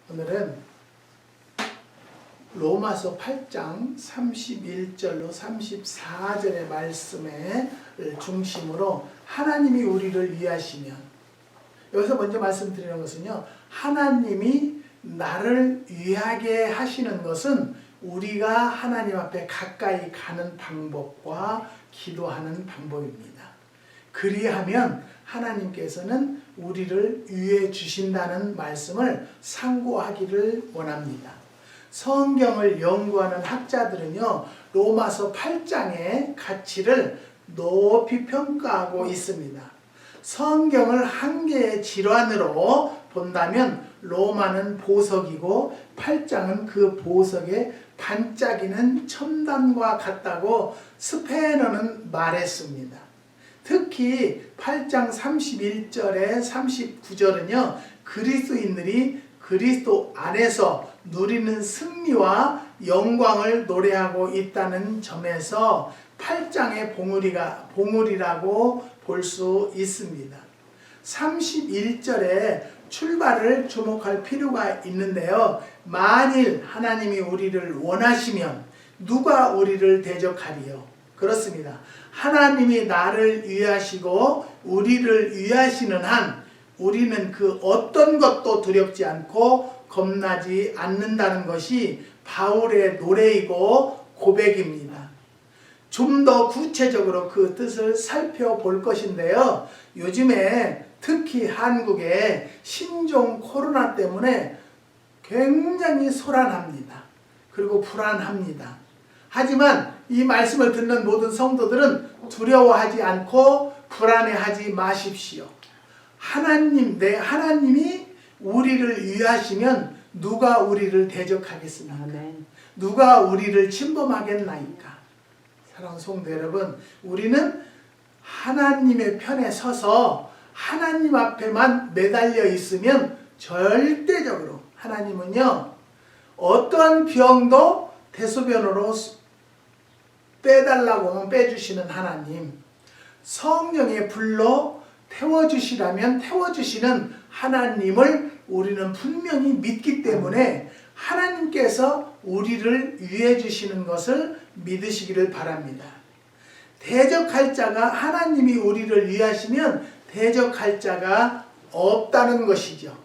오늘은 로마서 8장 31절로 34절의 말씀을 중심으로 하나님이 우리를 위하시면, 여기서 먼저 말씀드리는 것은요, 하나님이 나를 위하게 하시는 것은 우리가 하나님 앞에 가까이 가는 방법과 기도하는 방법입니다. 그리하면 하나님께서는 우리를 위해 주신다는 말씀을 상고하기를 원합니다. 성경을 연구하는 학자들은요, 로마서 8장의 가치를 높이 평가하고 있습니다. 성경을 한 개의 질환으로 본다면 로마는 보석이고 8장은 그 보석에 반짝이는 첨단과 같다고 스페너는 말했습니다. 특히 8장 31절에 39절은요, 그리스도인들이 그리스도 안에서 누리는 승리와 영광을 노래하고 있다는 점에서 8장의 봉우리라고 볼 수 있습니다. 31절에 출발을 주목할 필요가 있는데요. 만일 하나님이 우리를 원하시면 누가 우리를 대적하리요? 그렇습니다. 하나님이 나를 위하시고 우리를 위하시는 한 우리는 그 어떤 것도 두렵지 않고 겁나지 않는다는 것이 바울의 노래이고 고백입니다. 좀 더 구체적으로 그 뜻을 살펴볼 것인데요. 요즘에 특히 한국에 신종 코로나 때문에 굉장히 소란합니다. 그리고 불안합니다. 하지만 이 말씀을 듣는 모든 성도들은 두려워하지 않고 불안해하지 마십시오. 하나님이 우리를 위하시면 누가 우리를 대적하겠습니까? 아멘. 누가 우리를 침범하겠나이까? 사랑하는 성도 여러분, 우리는 하나님의 편에 서서 하나님 앞에만 매달려 있으면 절대적으로 하나님은요, 어떠한 병도 대소변으로 빼달라고 하면 빼주시는 하나님, 성령의 불로 태워주시라면 태워주시는 하나님을 우리는 분명히 믿기 때문에 하나님께서 우리를 위해 주시는 것을 믿으시기를 바랍니다. 대적할 자가, 하나님이 우리를 위하시면 대적할 자가 없다는 것이죠.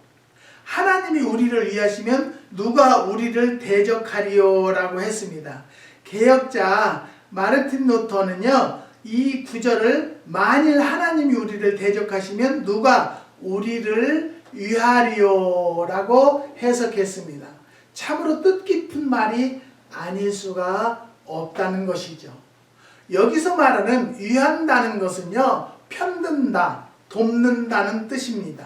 하나님이 우리를 위하시면 누가 우리를 대적하리요? 라고 했습니다. 개혁자 마르틴 루터는요, 이 구절을 만일 하나님이 우리를 대적하시면 누가 우리를 위하리요? 라고 해석했습니다. 참으로 뜻깊은 말이 아닐 수가 없다는 것이죠. 여기서 말하는 위한다는 것은요, 편든다, 돕는다는 뜻입니다.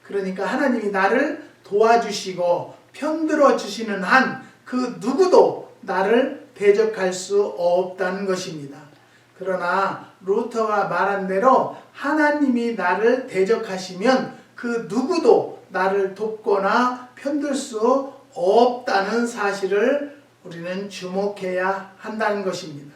그러니까 하나님이 나를 도와주시고 편들어 주시는 한 그 누구도 나를 대적할 수 없다는 것입니다. 그러나 루터가 말한 대로 하나님이 나를 대적하시면 그 누구도 나를 돕거나 편들 수 없다는 사실을 우리는 주목해야 한다는 것입니다.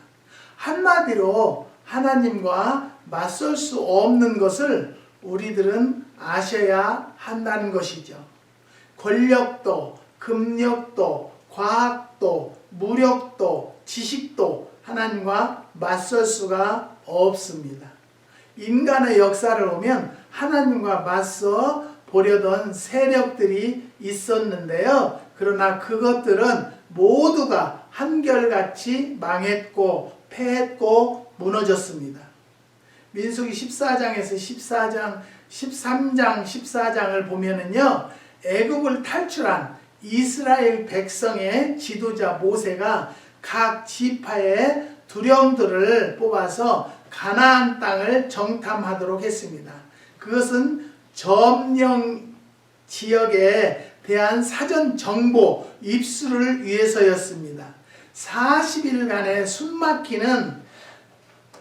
한마디로 하나님과 맞설 수 없는 것을 우리들은 아셔야 한다는 것이죠. 권력도, 금력도, 과학도, 무력도, 지식도 하나님과 맞설 수가 없습니다. 인간의 역사를 보면 하나님과 맞서 보려던 세력들이 있었는데요. 그러나 그것들은 모두가 한결같이 망했고 패했고 무너졌습니다. 민수기 14장에서 13장 14장을 보면은요, 애굽을 탈출한 이스라엘 백성의 지도자 모세가 각 지파의 두령들을 뽑아서 가나안 땅을 정탐하도록 했습니다. 그것은 점령 지역에 대한 사전 정보 입수를 위해서였습니다. 40일간의 숨막히는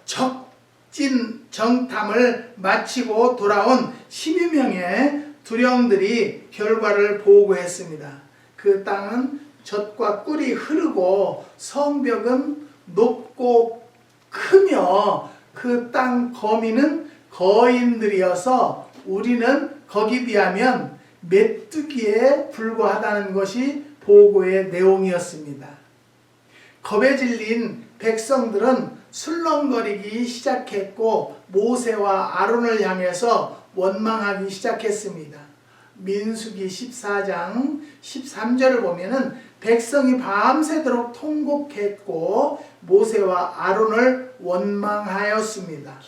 적진 정탐을 마치고 돌아온 12명의 두령들이 결과를 보고했습니다. 그 땅은 젖과 꿀이 흐르고 성벽은 높고 크며 그 땅 거민은 거인들이어서 우리는 거기 비하면 메뚜기에 불과하다는 것이 보고의 내용이었습니다. 겁에 질린 백성들은 술렁거리기 시작했고 모세와 아론을 향해서 원망하기 시작했습니다. 민수기 14장 13절을 보면은 백성이 밤새도록 통곡했고 모세와 아론을 원망하였습니다.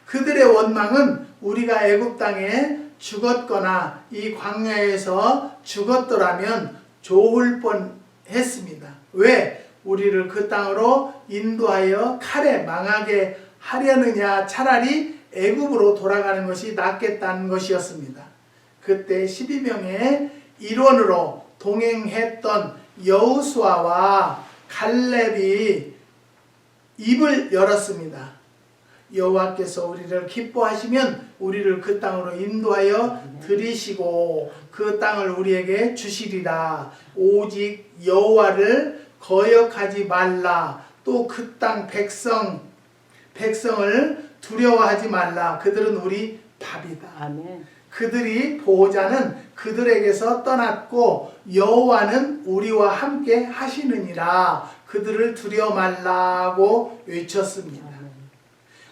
그들의 원망은 우리가 애굽 땅에 죽었거나 이 광야에서 죽었더라면 좋을 뻔했습니다. 왜? 우리를 그 땅으로 인도하여 칼에 망하게 하려느냐, 차라리 애굽으로 돌아가는 것이 낫겠다는 것이었습니다. 그때 12명의 일원으로 동행했던 여호수아와 갈렙이 입을 열었습니다. 여호와께서 우리를 기뻐하시면 우리를 그 땅으로 인도하여 들이시고 그 땅을 우리에게 주시리라. 오직 여호와를 거역하지 말라. 또 그 땅 백성을 두려워하지 말라. 그들은 우리 밥이다. 아멘. 그들이 보호자는 그들에게서 떠났고 여호와는 우리와 함께 하시느니라. 그들을 두려워 말라고 외쳤습니다.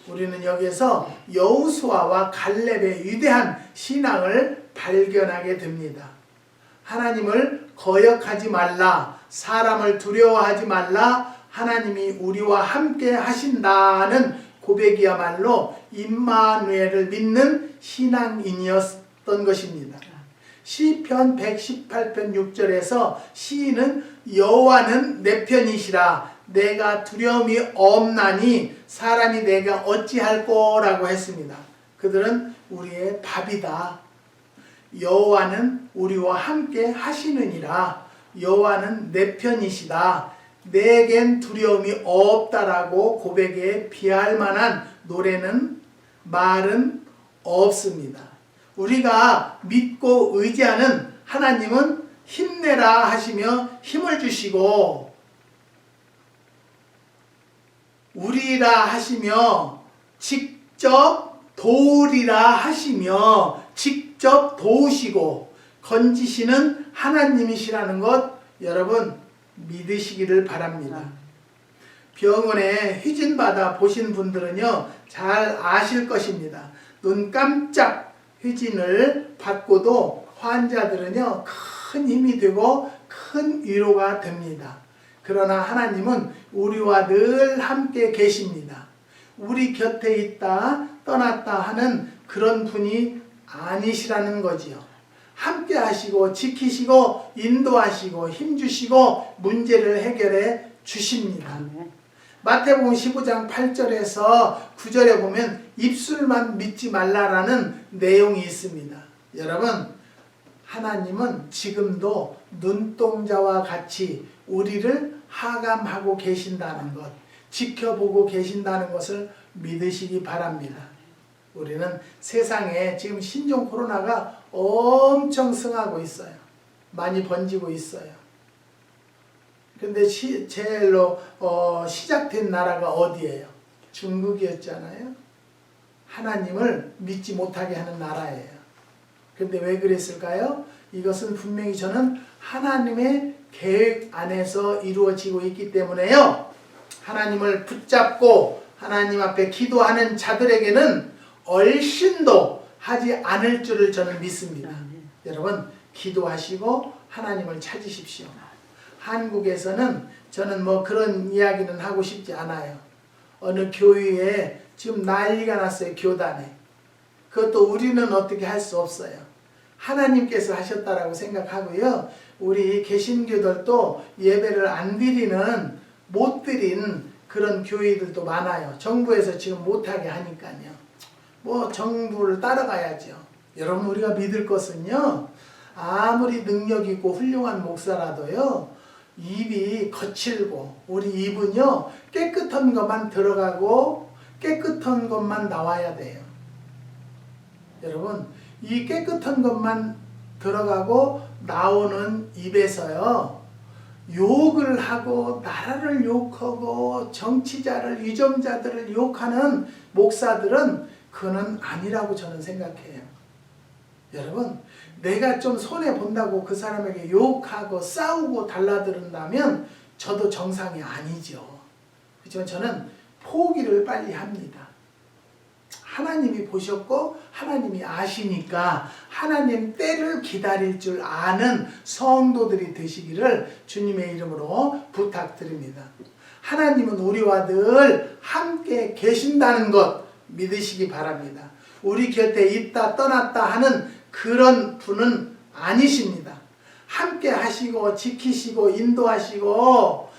우리는 여기에서 여호수아와 갈렙의 위대한 신앙을 발견하게 됩니다. 하나님을 거역하지 말라, 사람을 두려워하지 말라, 하나님이 우리와 함께 하신다는 고백이야말로 임마누엘을 믿는 신앙인이었던 것입니다. 시편 118편 6절에서 시인은 여호와는 내 편이시라, 내가 두려움이 없나니 사람이 내가 어찌할 거라고 했습니다. 그들은 우리의 밥이다. 여호와는 우리와 함께 하시느니라. 여호와는 내 편이시다. 내겐 두려움이 없다라고 고백에 비할 만한 말은 없습니다. 우리가 믿고 의지하는 하나님은 힘내라 하시며 힘을 주시고 우리라 하시며 직접 도우리라 하시며 직접 도우시고 건지시는 하나님이시라는 것 여러분 믿으시기를 바랍니다. 병원에 휴진받아 보신 분들은요 잘 아실 것입니다. 눈 깜짝 휴진을 받고도 환자들은요 큰 힘이 되고 큰 위로가 됩니다. 그러나 하나님은 우리와 늘 함께 계십니다. 우리 곁에 있다 떠났다 하는 그런 분이 아니시라는 거지요. 함께 하시고 지키시고 인도하시고 힘주시고 문제를 해결해 주십니다. 마태복음 15장 8절에서 9절에 보면 입술만 믿지 말라라는 내용이 있습니다. 여러분 하나님은 지금도 눈동자와 같이 우리를 하감하고 계신다는 것, 지켜보고 계신다는 것을 믿으시기 바랍니다. 우리는 세상에 지금 신종 코로나가 엄청 승하고 있어요. 많이 번지고 있어요. 근데 제일로 시작된 나라가 어디예요? 중국이었잖아요. 하나님을 믿지 못하게 하는 나라예요. 근데 왜 그랬을까요? 이것은 분명히 저는 하나님의 계획 안에서 이루어지고 있기 때문에요. 하나님을 붙잡고 하나님 앞에 기도하는 자들에게는 얼씬도 하지 않을 줄을 저는 믿습니다. 여러분 기도하시고 하나님을 찾으십시오. 한국에서는 저는 뭐 그런 이야기는 하고 싶지 않아요. 어느 교회에 지금 난리가 났어요. 교단에. 그것도 우리는 어떻게 할 수 없어요. 하나님께서 하셨다라고 생각하고요. 우리 개신교들도 예배를 안 드리는 못 드린 그런 교회들도 많아요. 정부에서 지금 못하게 하니까요. 뭐 정부를 따라가야죠. 여러분 우리가 믿을 것은요. 아무리 능력 있고 훌륭한 목사라도요. 입이 거칠고 우리 입은요. 깨끗한 것만 들어가고 깨끗한 것만 나와야 돼요. 여러분 이 깨끗한 것만 들어가고 나오는 입에서요. 욕을 하고 나라를 욕하고 정치자를 위점자들을 욕하는 목사들은 그는 아니라고 저는 생각해요. 여러분 내가 좀 손해본다고 그 사람에게 욕하고 싸우고 달라드는다면 저도 정상이 아니죠. 그렇지만 저는 포기를 빨리 합니다. 하나님이 보셨고 하나님이 아시니까 하나님 때를 기다릴 줄 아는 성도들이 되시기를 주님의 이름으로 부탁드립니다. 하나님은 우리와 늘 함께 계신다는 것 믿으시기 바랍니다. 우리 곁에 있다 떠났다 하는 그런 분은 아니십니다. 함께 하시고 지키시고 인도하시고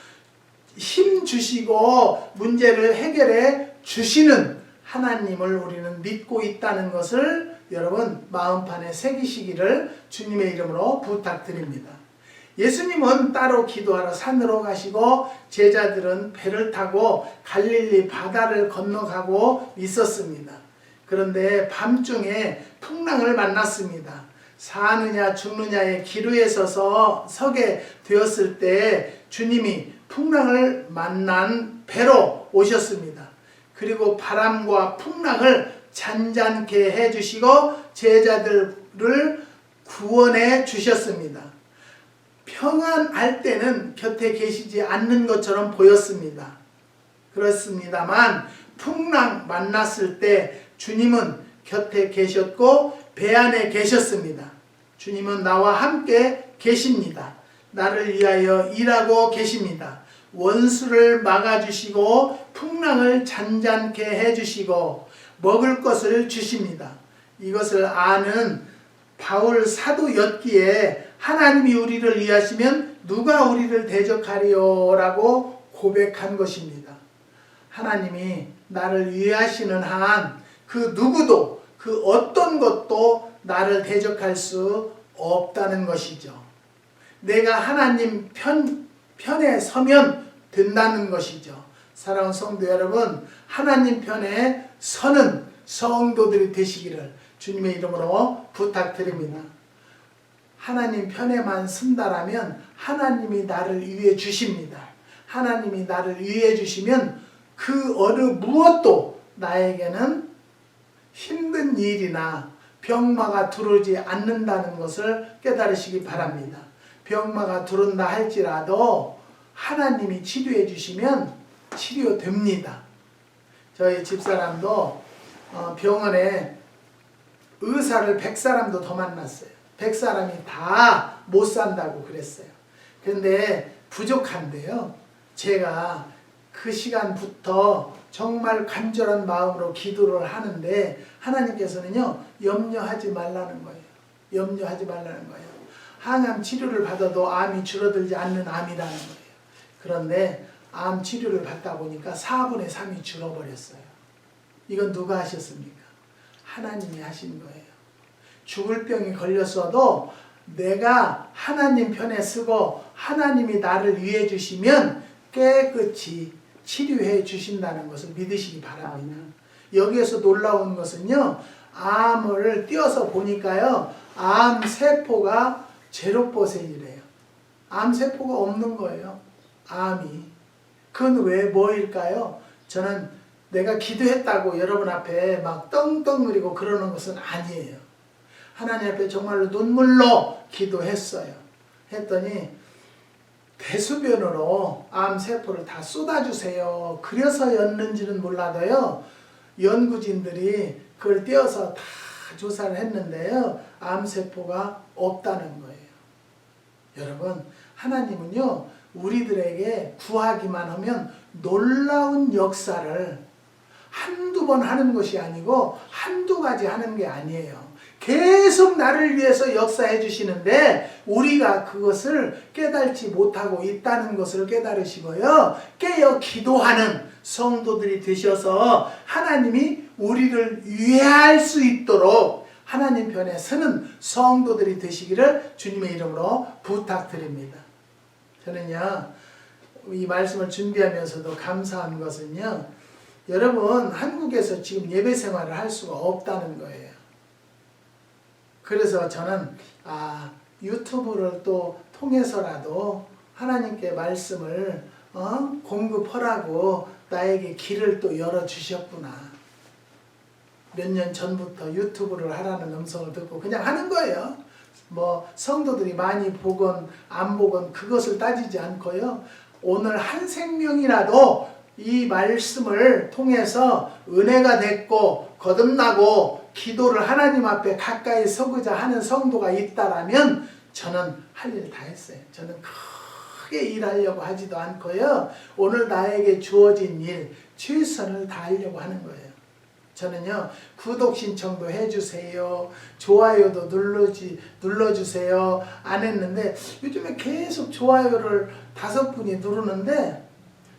힘 주시고 문제를 해결해 주시는 하나님을 우리는 믿고 있다는 것을 여러분 마음판에 새기시기를 주님의 이름으로 부탁드립니다. 예수님은 따로 기도하러 산으로 가시고 제자들은 배를 타고 갈릴리 바다를 건너가고 있었습니다. 그런데 밤중에 풍랑을 만났습니다. 사느냐 죽느냐의 기로에 서게 되었을 때 주님이 풍랑을 만난 배로 오셨습니다. 그리고 바람과 풍랑을 잔잔케 해주시고 제자들을 구원해 주셨습니다. 평안할 때는 곁에 계시지 않는 것처럼 보였습니다. 그렇습니다만 풍랑 만났을 때 주님은 곁에 계셨고 배 안에 계셨습니다. 주님은 나와 함께 계십니다. 나를 위하여 일하고 계십니다. 원수를 막아주시고 풍랑을 잔잔케 해주시고 먹을 것을 주십니다. 이것을 아는 바울 사도였기에 하나님이 우리를 위하시면 누가 우리를 대적하리요? 라고 고백한 것입니다. 하나님이 나를 위하시는 한 그 누구도 그 어떤 것도 나를 대적할 수 없다는 것이죠. 내가 하나님 편에 서면 된다는 것이죠. 사랑하는 성도 여러분, 하나님 편에 서는 성도들이 되시기를 주님의 이름으로 부탁드립니다. 하나님 편에만 쓴다라면 하나님이 나를 위해 주십니다. 하나님이 나를 위해 주시면 그 어느 무엇도 나에게는 힘든 일이나 병마가 들어오지 않는다는 것을 깨달으시기 바랍니다. 병마가 들어온다 할지라도 하나님이 치료해 주시면 치료됩니다. 저희 집사람도 병원에 의사를 100사람도 더 만났어요. 100사람이 다 못 산다고 그랬어요. 그런데 부족한데요. 제가 그 시간부터 정말 간절한 마음으로 기도를 하는데 하나님께서는요, 염려하지 말라는 거예요. 염려하지 말라는 거예요. 항암 치료를 받아도 암이 줄어들지 않는 암이라는 거예요. 그런데 암 치료를 받다 보니까 4분의 3이 줄어버렸어요. 이건 누가 하셨습니까? 하나님이 하신 거예요. 죽을 병이 걸렸어도 내가 하나님 편에 서고 하나님이 나를 위해 주시면 깨끗이 치료해 주신다는 것을 믿으시기 바랍니다. 여기에서 놀라운 것은요, 암을 띄어서 보니까요, 암세포가 0%이래요. 암세포가 없는 거예요. 암이. 그건 왜 뭐일까요? 저는 내가 기도했다고 여러분 앞에 막 떵떵거리고 그러는 것은 아니에요. 하나님 앞에 정말로 눈물로 기도했어요. 했더니 대수변으로 암세포를 다 쏟아주세요. 그래서였는지는 몰라도요, 연구진들이 그걸 떼어서 다 조사를 했는데요, 암세포가 없다는 거예요. 여러분, 하나님은요, 우리들에게 구하기만 하면 놀라운 역사를 한두 번 하는 것이 아니고 한두 가지 하는 게 아니에요. 계속 나를 위해서 역사해 주시는데 우리가 그것을 깨달지 못하고 있다는 것을 깨달으시고요, 깨어 기도하는 성도들이 되셔서 하나님이 우리를 위할 수 있도록 하나님 편에 서는 성도들이 되시기를 주님의 이름으로 부탁드립니다. 저는요, 이 말씀을 준비하면서도 감사한 것은요, 여러분 한국에서 지금 예배 생활을 할 수가 없다는 거예요. 그래서 저는 유튜브를 또 통해서라도 하나님께 말씀을 공급하라고 나에게 길을 또 열어주셨구나. 몇 년 전부터 유튜브를 하라는 음성을 듣고 그냥 하는 거예요. 뭐 성도들이 많이 보건 안 보건 그것을 따지지 않고요. 오늘 한 생명이라도 이 말씀을 통해서 은혜가 됐고 거듭나고 기도를 하나님 앞에 가까이 서고자 하는 성도가 있다라면 저는 할 일 다 했어요. 저는 크게 일하려고 하지도 않고요. 오늘 나에게 주어진 일 최선을 다하려고 하는 거예요. 저는요, 구독 신청도 해주세요. 좋아요도 눌러주세요. 안 했는데 요즘에 계속 좋아요를 5분이 누르는데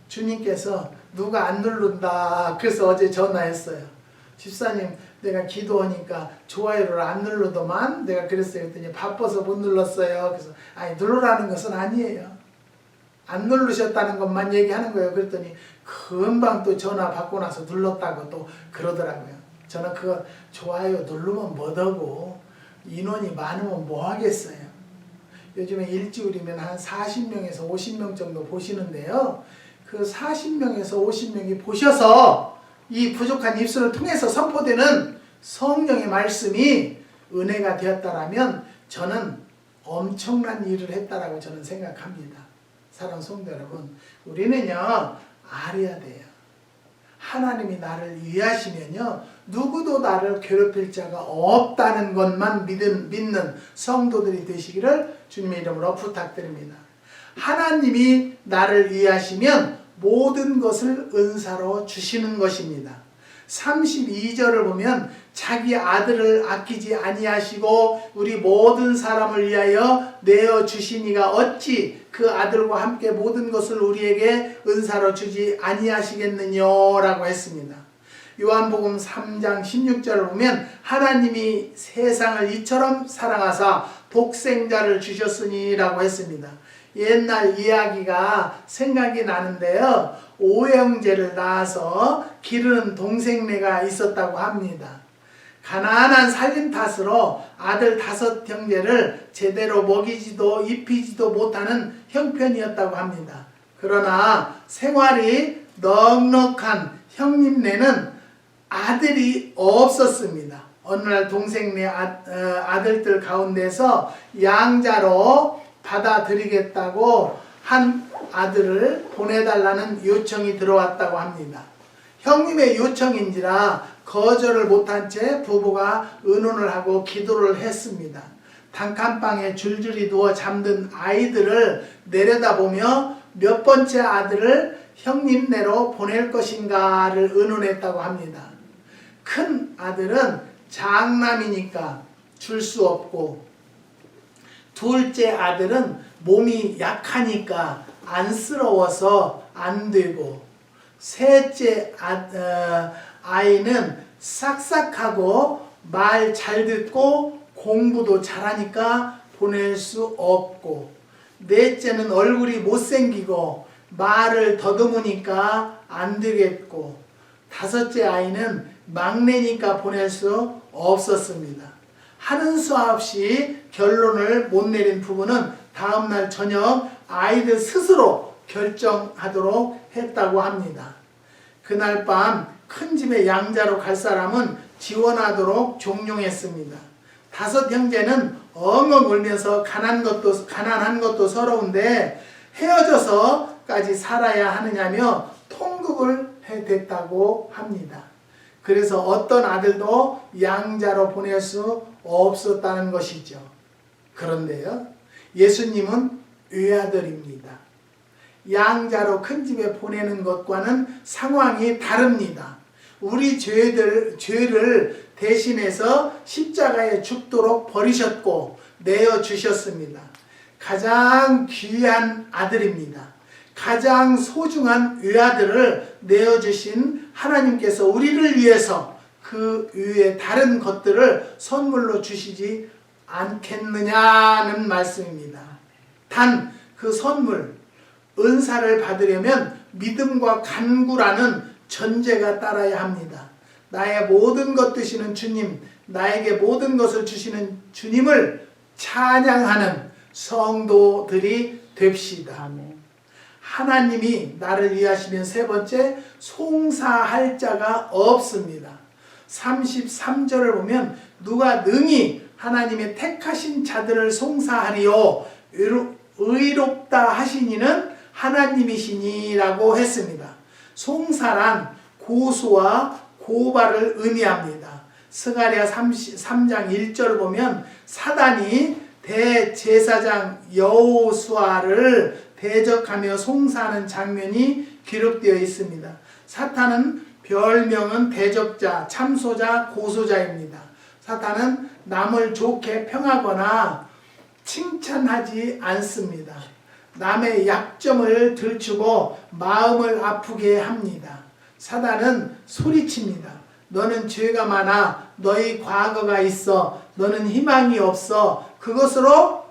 주님께서 누가 안 누른다. 그래서 어제 전화했어요. 집사님, 내가 기도하니까 좋아요를 안 누르더만. 내가 그랬어요. 그랬더니 바빠서 못 눌렀어요. 그래서 아니, 누르라는 것은 아니에요. 안 누르셨다는 것만 얘기하는 거예요. 그랬더니 금방 또 전화 받고 나서 눌렀다고 또 그러더라고요. 저는 그거 좋아요 누르면 뭐하고 인원이 많으면 뭐 하겠어요. 요즘에 일주일이면 한 40명에서 50명 정도 보시는데요. 그 40명에서 50명이 보셔서 이 부족한 입술을 통해서 선포되는 성령의 말씀이 은혜가 되었다라면 저는 엄청난 일을 했다라고 저는 생각합니다. 사랑하는 성도 여러분, 우리는요 알아야 돼요. 하나님이 나를 위하시면요 누구도 나를 괴롭힐 자가 없다는 것만 믿는 성도들이 되시기를 주님의 이름으로 부탁드립니다. 하나님이 나를 위하시면 모든 것을 은사로 주시는 것입니다. 32절을 보면 자기 아들을 아끼지 아니하시고 우리 모든 사람을 위하여 내어 주시니가 어찌 그 아들과 함께 모든 것을 우리에게 은사로 주지 아니하시겠느냐 라고 했습니다. 요한복음 3장 16절을 보면 하나님이 세상을 이처럼 사랑하사 독생자를 주셨으니 라고 했습니다. 옛날 이야기가 생각이 나는데요. 오형제를 낳아서 기르는 동생네가 있었다고 합니다. 가난한 살림 탓으로 아들 5 형제를 제대로 먹이지도 입히지도 못하는 형편이었다고 합니다. 그러나 생활이 넉넉한 형님네는 아들이 없었습니다. 어느 날 동생네 아들들 가운데서 양자로 받아들이겠다고 한 아들을 보내달라는 요청이 들어왔다고 합니다. 형님의 요청인지라 거절을 못한 채 부부가 의논을 하고 기도를 했습니다. 단칸방에 줄줄이 누워 잠든 아이들을 내려다보며 몇 번째 아들을 형님네로 보낼 것인가를 의논했다고 합니다. 큰 아들은 장남이니까 줄 수 없고 둘째 아들은 몸이 약하니까 안쓰러워서 안 되고 셋째 아이는 싹싹하고 말 잘 듣고 공부도 잘하니까 보낼 수 없고 넷째는 얼굴이 못생기고 말을 더듬으니까 안 되겠고 5째 아이는 막내니까 보낼 수 없었습니다. 하는 수 없이 결론을 못 내린 부부는 다음날 저녁 아이들 스스로 결정하도록 했다고 합니다. 그날 밤 큰 집에 양자로 갈 사람은 지원하도록 종용했습니다. 5 형제는 엉엉 울면서 가난한 것도 서러운데 헤어져서까지 살아야 하느냐며 통곡을 해댔다고 합니다. 그래서 어떤 아들도 양자로 보낼 수 없었다는 것이죠. 그런데요, 예수님은 외아들입니다. 양자로 큰 집에 보내는 것과는 상황이 다릅니다. 우리 죄를 대신해서 십자가에 죽도록 버리셨고 내어주셨습니다. 가장 귀한 아들입니다. 가장 소중한 외아들을 내어주신 하나님께서 우리를 위해서 그 위에 다른 것들을 선물로 주시지 않겠느냐는 말씀입니다. 단 그 선물, 은사를 받으려면 믿음과 간구라는 전제가 따라야 합니다. 나의 모든 것 되시는 주님, 나에게 모든 것을 주시는 주님을 찬양하는 성도들이 됩시다. 아멘. 하나님이 나를 위하시면 3번째, 송사할 자가 없습니다. 33절을 보면 누가 능히 하나님의 택하신 자들을 송사하리요 의롭다 하신 이는 하나님이시니라고 했습니다. 송사란 고소와 고발을 의미합니다. 스가랴 3장 1절 보면 사단이 대제사장 여호수아를 대적하며 송사하는 장면이 기록되어 있습니다. 사탄은 별명은 대적자, 참소자, 고소자입니다. 사탄은 남을 좋게 평하거나 칭찬하지 않습니다. 남의 약점을 들추고 마음을 아프게 합니다. 사단은 소리칩니다. 너는 죄가 많아. 너희 과거가 있어. 너는 희망이 없어. 그것으로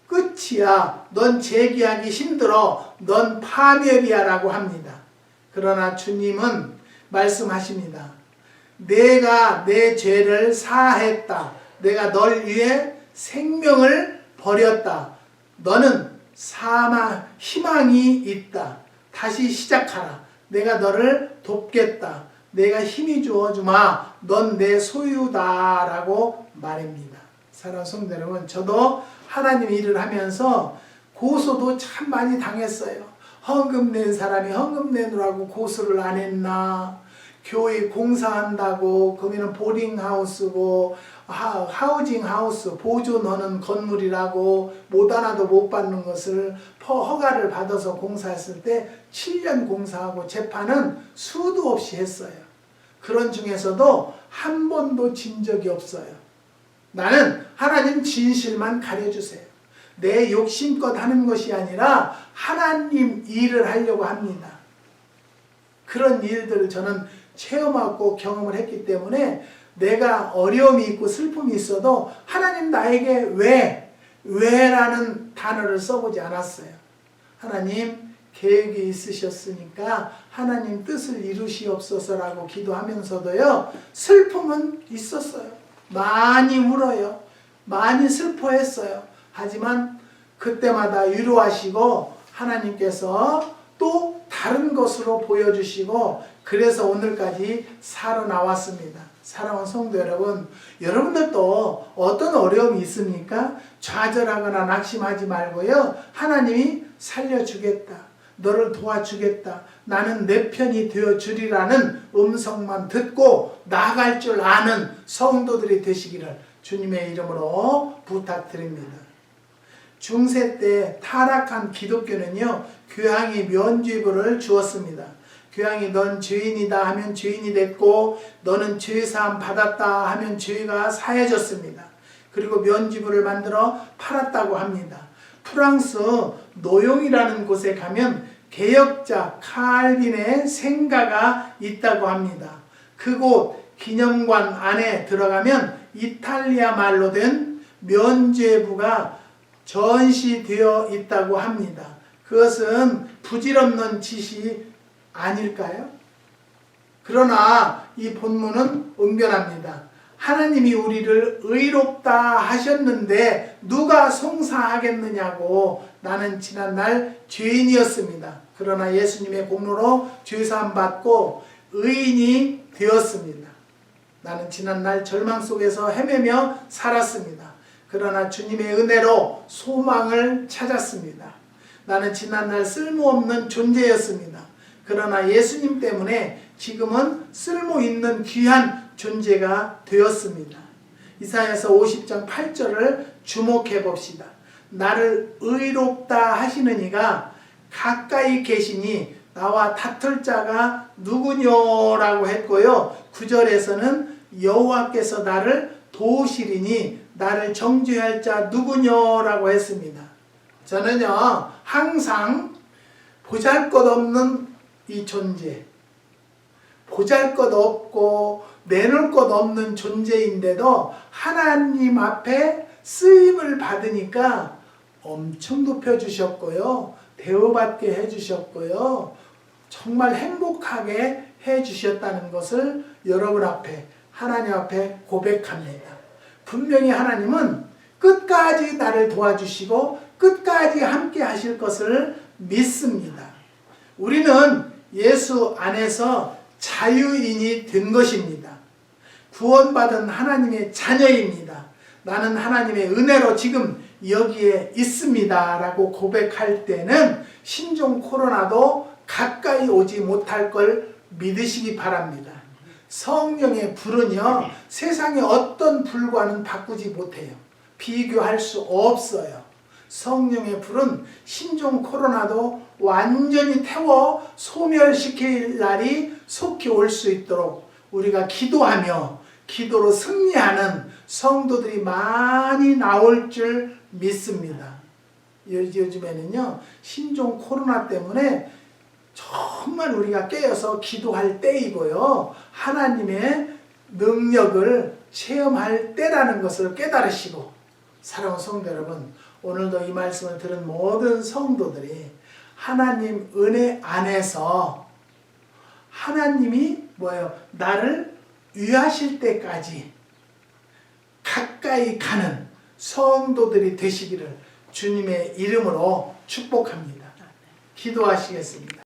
끝이야. 넌 재기하기 힘들어. 넌 파멸이야 라고 합니다. 그러나 주님은 말씀하십니다. 내가 내 죄를 사했다. 내가 널 위해 생명을 버렸다. 너는 희망이 있다. 다시 시작하라. 내가 너를 돕겠다. 내가 힘이 주어주마. 넌 내 소유다 라고 말합니다. 사랑하는 성도 여러분, 저도 하나님 일을 하면서 고소도 참 많이 당했어요. 헌금 낸 사람이 헌금 내놓으라고 고소를 안 했나? 교회 공사한다고 거기는 보링하우스고 하우징하우스 보조 넣는 건물이라고 못 하나도 못 받는 것을 허가를 받아서 공사했을 때 7년 공사하고 재판은 수도 없이 했어요. 그런 중에서도 한 번도 진 적이 없어요. 나는 하나님 진실만 가려주세요. 내 욕심껏 하는 것이 아니라 하나님 일을 하려고 합니다. 그런 일들을 저는 체험하고 경험을 했기 때문에 내가 어려움이 있고 슬픔이 있어도 하나님 나에게 왜라는 단어를 써보지 않았어요. 하나님 계획이 있으셨으니까 하나님 뜻을 이루시옵소서라고 기도하면서도요, 슬픔은 있었어요. 많이 울어요. 많이 슬퍼했어요. 하지만 그때마다 위로하시고 하나님께서 또 다른 것으로 보여주시고 그래서 오늘까지 살아나왔습니다. 사랑하는 성도 여러분, 여러분들도 어떤 어려움이 있습니까? 좌절하거나 낙심하지 말고요, 하나님이 살려주겠다, 너를 도와주겠다, 나는 내 편이 되어주리라는 음성만 듣고 나아갈 줄 아는 성도들이 되시기를 주님의 이름으로 부탁드립니다. 중세 때 타락한 기독교는요, 교황이 면죄부를 주었습니다. 교황이 넌 죄인이다 하면 죄인이 됐고, 너는 죄사함 받았다 하면 죄가 사해졌습니다. 그리고 면죄부를 만들어 팔았다고 합니다. 프랑스 노용이라는 곳에 가면 개혁자 칼빈의 생가가 있다고 합니다. 그곳 기념관 안에 들어가면 이탈리아 말로 된 면죄부가 전시되어 있다고 합니다. 그것은 부질없는 짓이 아닐까요? 그러나 이 본문은 응변합니다. 하나님이 우리를 의롭다 하셨는데 누가 송사하겠느냐고. 나는 지난날 죄인이었습니다. 그러나 예수님의 공로로 죄사함 받고 의인이 되었습니다. 나는 지난날 절망 속에서 헤매며 살았습니다. 그러나 주님의 은혜로 소망을 찾았습니다. 나는 지난날 쓸모없는 존재였습니다. 그러나 예수님 때문에 지금은 쓸모있는 귀한 존재가 되었습니다. 이사야서 50장 8절을 주목해 봅시다. 나를 의롭다 하시는 이가 가까이 계시니 나와 다툴 자가 누구뇨라고 했고요. 9절에서는 여호와께서 나를 도우시리니 나를 정죄할 자 누구뇨라고 했습니다. 저는요, 항상 보잘것없는 이 존재, 보잘것없고 내놓을 것 없는 존재인데도 하나님 앞에 쓰임을 받으니까 엄청 높여주셨고요, 대우받게 해주셨고요, 정말 행복하게 해주셨다는 것을 여러분 앞에, 하나님 앞에 고백합니다. 분명히 하나님은 끝까지 나를 도와주시고 끝까지 함께 하실 것을 믿습니다. 우리는 예수 안에서 자유인이 된 것입니다. 구원받은 하나님의 자녀입니다. 나는 하나님의 은혜로 지금 여기에 있습니다 라고 고백할 때는 신종 코로나도 가까이 오지 못할 걸 믿으시기 바랍니다. 성령의 불은요, 세상의 어떤 불과는 바꾸지 못해요. 비교할 수 없어요. 성령의 불은 신종 코로나도 완전히 태워 소멸시킬 날이 속히 올 수 있도록 우리가 기도하며 기도로 승리하는 성도들이 많이 나올 줄 믿습니다. 요즘에는요, 신종 코로나 때문에 정말 우리가 깨어서 기도할 때이고요, 하나님의 능력을 체험할 때라는 것을 깨달으시고, 사랑하는 성도 여러분, 오늘도 이 말씀을 들은 모든 성도들이 하나님 은혜 안에서 하나님이 나를 위하실 때까지 가까이 가는 성도들이 되시기를 주님의 이름으로 축복합니다. 기도하시겠습니다.